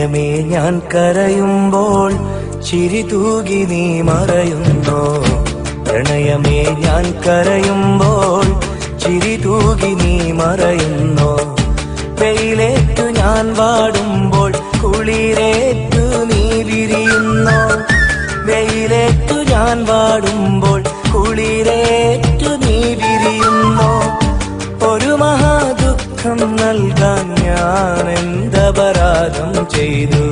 പ്രണയമേ ഞാൻ കരയുമ്പോൾ ചിരി തൂകി നീ മറയുന്നോ. പ്രണയമേ ഞാൻ കരയുമ്പോൾ ചിരി തൂകി നീ മറയുന്നോ. വെയിലേറ്റു ഞാൻ വാടുമ്പോൾ കുളിരേറ്റു നീ വിരിയുന്നോ. വെയിലേറ്റു ഞാൻ വാടുമ്പോൾ കുളിരേറ്റു നീ വിരിയുന്നോ. ഒരു മഹാദുഃഖം നൽകാൻ ഞാൻ എന്തപരാധം ചെയ്തു.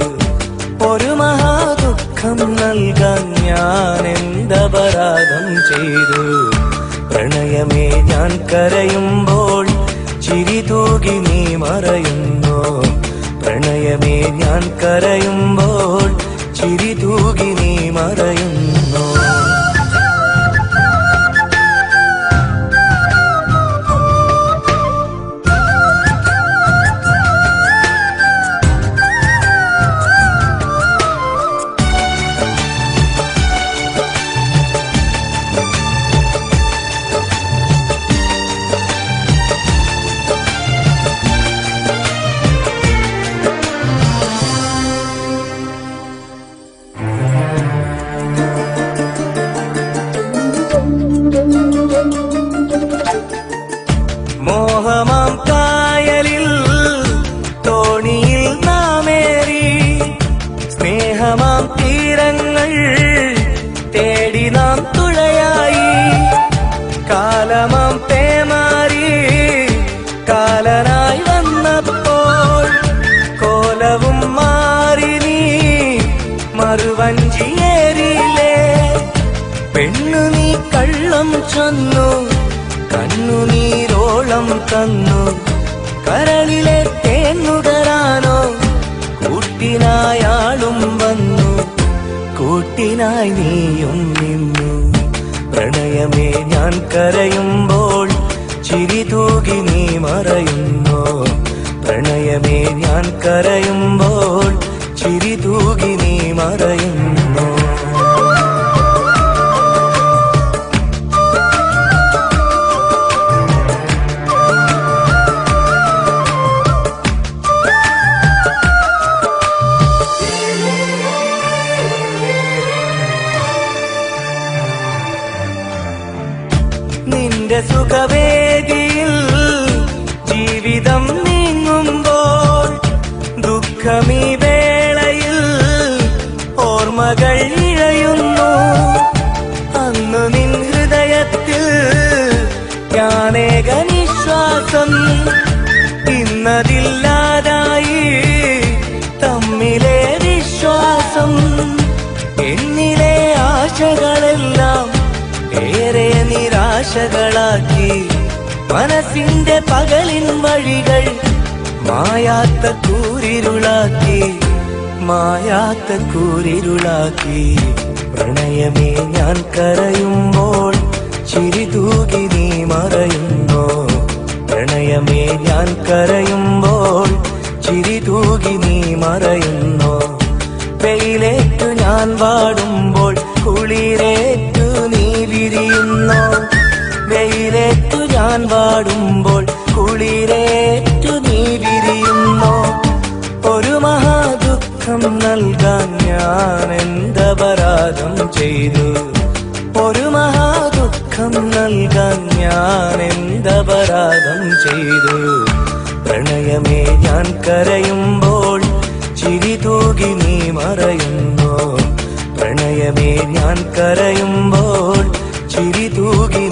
ഒരു മഹാദുഃഖം നൽകാൻ ഞാൻ എന്തപരാധം ചെയ്തു. പ്രണയമേ ഞാൻ കരയുമ്പോൾ ചിരി തൂകി നീ മറയുന്നോ. പ്രണയമേ ഞാൻ കരയുമ്പോൾ ചിരി തൂകി നീ മറയുന്നോ. മോഹമാം കായലിൽ തോണിയിൽ നാമേറി സ്നേഹമാം തീരങ്ങൾ തേടി നാം തുഴയായി. കാലമാം പേമാരി കാലനായി വന്നപ്പോൾ കോലവും മാറി നീ മറുവഞ്ചിയേറിയില്ലേ. പെണ്ണു നീ കള്ളം ചൊന്നു കണ്ണുനീരോളം തന്നു. കരളിലെ തേന്നുകരാനോ കൂട്ടിനായാളും വന്നു. കൂട്ടിനായി നീയും നിന്നു. പ്രണയമേ ഞാൻ കരയുമ്പോൾ ചിരി തൂകി നീ മറയുന്നോ. പ്രണയമേ ഞാൻ കരയുമ്പോൾ ചിരി തൂകി നീ മറയുന്നോ. നിന്റെ സുഖവേദിയിൽ ജീവിതം നീങ്ങുമ്പോൾ ദുഃഖമീ വേളയിൽ ഓർമ്മകൾ ഇഴയുന്നു. അന്നു നിൻ ഹൃദയത്തിൽ ഞാനേക നിശ്വാസം. ഇന്നതില്ലാതായി തമ്മിലെ വിശ്വാസം. എന്നിലെ ആശകളെല്ലാം ഏറെ നിരാശകളാക്കി. മനസ്സിന്റെ പകലിൻ വഴികൾ മായാത്ത കൂരിരുളാക്കി. മായാത്ത കൂരിരുളാക്കി. പ്രണയമേ ഞാൻ കരയുമ്പോൾ ചിരി തൂകി നീ മറയുന്നോ. പ്രണയമേ ഞാൻ കരയുമ്പോൾ ചിരി തൂകി നീ മറയുന്നോ. വെയിലേറ്റു ഞാൻ വാടുമ്പോൾ കുളിരേറ്റു നീ വിരിയുന്നോ. വെയിലേറ്റു ഞാൻ വാടുമ്പോൾ കുളിരേറ്റു നീ വിരിയുന്നോ. ഒരു മഹാദുഃഖം നൽകാൻ ഞാൻ എന്തപരാധം ചെയ്തു. ഒരു മഹാദുഃഖം നൽകാൻ ഞാൻ എന്തപരാധം ചെയ്തു. പ്രണയമേ ഞാൻ കരയുമ്പോൾ ചിരി തൂകി നീ മറയുന്നോ. പ്രണയമേ ഞാൻ കരയുമ്പോൾ ചിരി തൂകി